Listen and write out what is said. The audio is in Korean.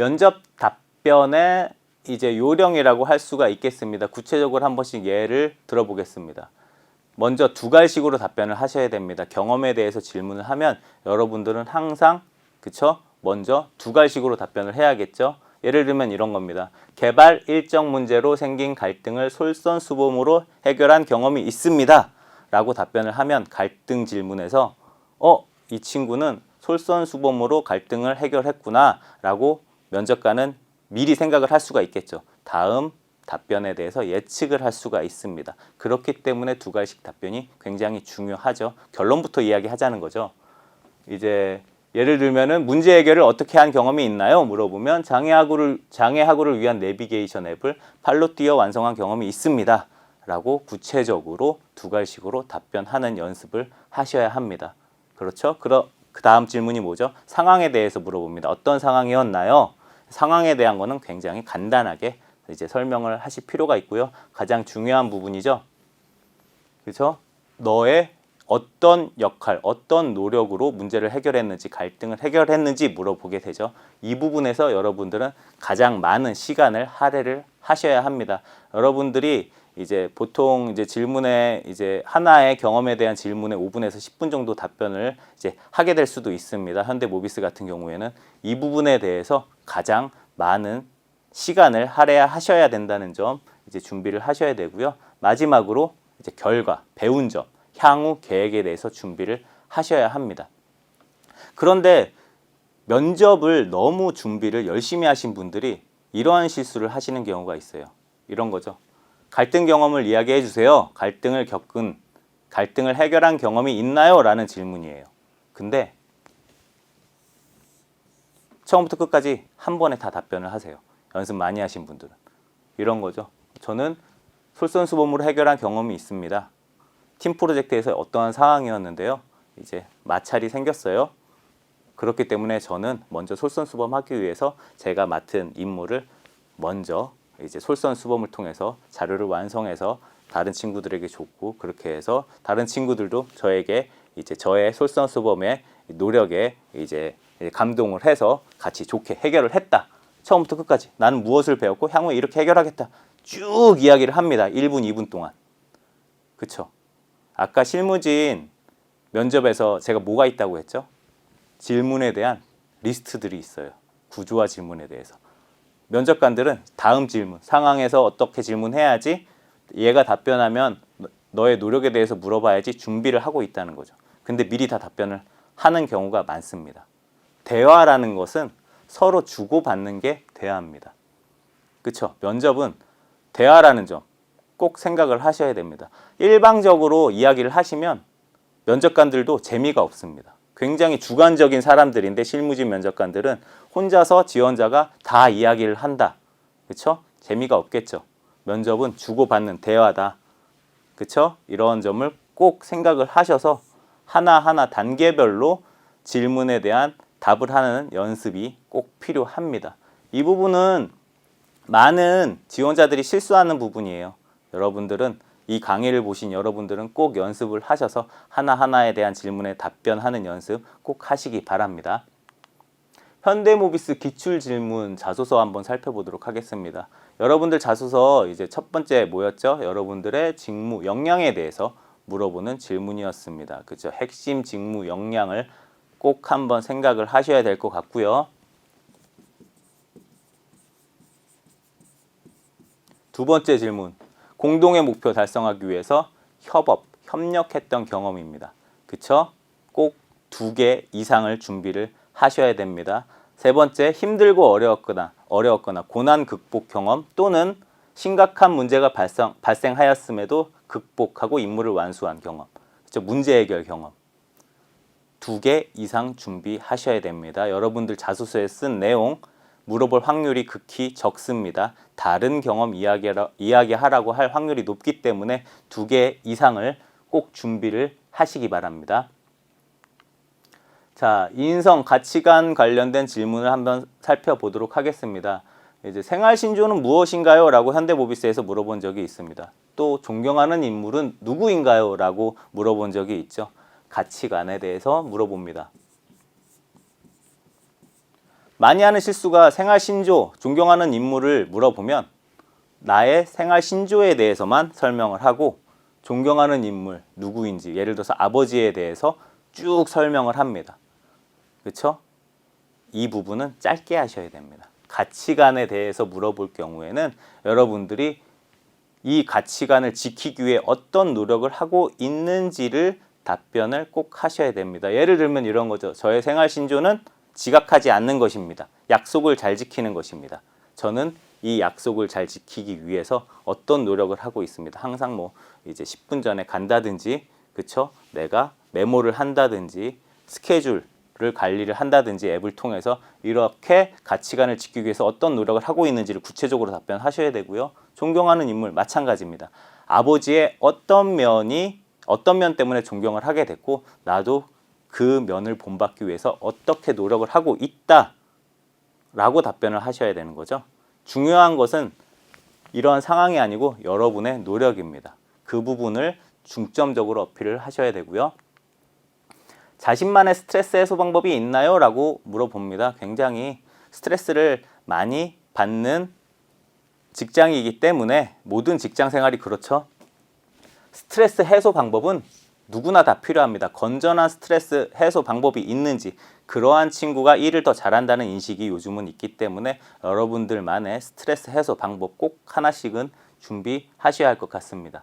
면접 답변의 이제 요령이라고 할 수가 있겠습니다. 구체적으로 한 번씩 예를 들어보겠습니다. 먼저 두 갈식으로 답변을 하셔야 됩니다. 경험에 대해서 질문을 하면 여러분들은 항상 그쵸? 먼저 두 갈식으로 답변을 해야겠죠. 예를 들면 이런 겁니다. 개발 일정 문제로 생긴 갈등을 솔선수범으로 해결한 경험이 있습니다. 라고 답변을 하면 갈등 질문에서 이 친구는 솔선수범으로 갈등을 해결했구나 라고 면접관은 미리 생각을 할 수가 있겠죠. 다음 답변에 대해서 예측을 할 수가 있습니다. 그렇기 때문에 두 갈식 답변이 굉장히 중요하죠. 결론부터 이야기하자는 거죠. 이제 예를 들면은 문제 해결을 어떻게 한 경험이 있나요? 물어보면 장애하고를 위한 내비게이션 앱을 팔로 뛰어 완성한 경험이 있습니다. 라고 구체적으로 두 갈식으로 답변하는 연습을 하셔야 합니다. 그렇죠? 그 다음 질문이 뭐죠? 상황에 대해서 물어봅니다. 어떤 상황이었나요? 상황에 대한 거는 굉장히 간단하게 이제 설명을 하실 필요가 있고요. 가장 중요한 부분이죠. 그렇죠? 너의 어떤 역할, 어떤 노력으로 문제를 해결했는지, 갈등을 해결했는지 물어보게 되죠. 이 부분에서 여러분들은 가장 많은 시간을 할애를 하셔야 합니다. 여러분들이 이제 보통 이제 질문에 이제 하나의 경험에 대한 질문에 5분에서 10분 정도 답변을 이제 하게 될 수도 있습니다. 현대모비스 같은 경우에는 이 부분에 대해서 가장 많은 시간을 할애하셔야 된다는 점 이제 준비를 하셔야 되고요. 마지막으로 이제 결과, 배운 점, 향후 계획에 대해서 준비를 하셔야 합니다. 그런데 면접을 너무 준비를 열심히 하신 분들이 이러한 실수를 하시는 경우가 있어요. 이런 거죠. 갈등 경험을 이야기해 주세요. 갈등을 해결한 경험이 있나요? 라는 질문이에요. 근데 처음부터 끝까지 한 번에 다 답변을 하세요. 연습 많이 하신 분들은. 이런 거죠. 저는 솔선수범으로 해결한 경험이 있습니다. 팀 프로젝트에서 어떠한 상황이었는데요. 이제 마찰이 생겼어요. 그렇기 때문에 저는 먼저 솔선수범하기 위해서 제가 맡은 임무를 먼저 이제 솔선수범을 통해서 자료를 완성해서 다른 친구들에게 줬고, 그렇게 해서 다른 친구들도 저에게 이제 저의 솔선수범의 노력에 이제 감동을 해서 같이 좋게 해결을 했다. 처음부터 끝까지 나는 무엇을 배웠고 향후에 이렇게 해결하겠다. 쭉 이야기를 합니다. 1분, 2분 동안. 그쵸? 아까 실무진 면접에서 제가 뭐가 있다고 했죠? 질문에 대한 리스트들이 있어요. 구조화 질문에 대해서. 면접관들은 다음 질문, 상황에서 어떻게 질문해야지, 얘가 답변하면 너의 노력에 대해서 물어봐야지 준비를 하고 있다는 거죠. 근데 미리 다 답변을 하는 경우가 많습니다. 대화라는 것은 서로 주고받는 게 대화입니다. 그쵸? 면접은 대화라는 점 꼭 생각을 하셔야 됩니다. 일방적으로 이야기를 하시면 면접관들도 재미가 없습니다. 굉장히 주관적인 사람들인데 실무진 면접관들은 혼자서 지원자가 다 이야기를 한다. 그쵸? 재미가 없겠죠. 면접은 주고받는 대화다. 그쵸? 이런 점을 꼭 생각을 하셔서 하나하나 단계별로 질문에 대한 답을 하는 연습이 꼭 필요합니다. 이 부분은 많은 지원자들이 실수하는 부분이에요. 여러분들은 이 강의를 보신 여러분들은 꼭 연습을 하셔서 하나하나에 대한 질문에 답변하는 연습 꼭 하시기 바랍니다. 현대모비스 기출질문 자소서 한번 살펴보도록 하겠습니다. 여러분들 자소서 이제 첫 번째 뭐였죠? 여러분들의 직무 역량에 대해서 물어보는 질문이었습니다. 그죠? 핵심 직무 역량을 꼭 한번 생각을 하셔야 될 것 같고요. 두 번째 질문. 공동의 목표 달성하기 위해서 협력했던 경험입니다. 그쵸? 꼭 2개 이상을 준비를 하셔야 됩니다. 세 번째, 힘들고 어려웠거나 고난 극복 경험 또는 심각한 문제가 발생하였음에도 극복하고 임무를 완수한 경험. 그쵸? 문제 해결 경험. 2개 이상 준비하셔야 됩니다. 여러분들 자소서에 쓴 내용 물어볼 확률이 극히 적습니다. 다른 경험 이야기하라고 할 확률이 높기 때문에 2개 이상을 꼭 준비를 하시기 바랍니다. 자, 인성, 가치관 관련된 질문을 한번 살펴보도록 하겠습니다. 이제 생활신조는 무엇인가요? 라고 현대모비스에서 물어본 적이 있습니다. 또 존경하는 인물은 누구인가요? 라고 물어본 적이 있죠. 가치관에 대해서 물어봅니다. 많이 하는 실수가 생활 신조, 존경하는 인물을 물어보면 나의 생활 신조에 대해서만 설명을 하고 존경하는 인물 누구인지, 예를 들어서 아버지에 대해서 쭉 설명을 합니다. 그렇죠? 이 부분은 짧게 하셔야 됩니다. 가치관에 대해서 물어볼 경우에는 여러분들이 이 가치관을 지키기 위해 어떤 노력을 하고 있는지를 답변을 꼭 하셔야 됩니다. 예를 들면 이런 거죠. 저의 생활 신조는 지각하지 않는 것입니다. 약속을 잘 지키는 것입니다. 저는 이 약속을 잘 지키기 위해서 어떤 노력을 하고 있습니다. 항상 뭐 이제 10분 전에 간다든지, 그쵸? 내가 메모를 한다든지, 스케줄을 관리를 한다든지 앱을 통해서 이렇게 가치관을 지키기 위해서 어떤 노력을 하고 있는지를 구체적으로 답변하셔야 되고요. 존경하는 인물 마찬가지입니다. 아버지의 어떤 면 때문에 존경을 하게 됐고 나도 그 면을 본받기 위해서 어떻게 노력을 하고 있다 라고 답변을 하셔야 되는 거죠. 중요한 것은 이러한 상황이 아니고 여러분의 노력입니다. 그 부분을 중점적으로 어필을 하셔야 되고요. 자신만의 스트레스 해소 방법이 있나요? 라고 물어봅니다. 굉장히 스트레스를 많이 받는 직장이기 때문에 모든 직장 생활이 그렇죠. 스트레스 해소 방법은 누구나 다 필요합니다. 건전한 스트레스 해소 방법이 있는지, 그러한 친구가 일을 더 잘한다는 인식이 요즘은 있기 때문에 여러분들만의 스트레스 해소 방법 꼭 하나씩은 준비하셔야 할 것 같습니다.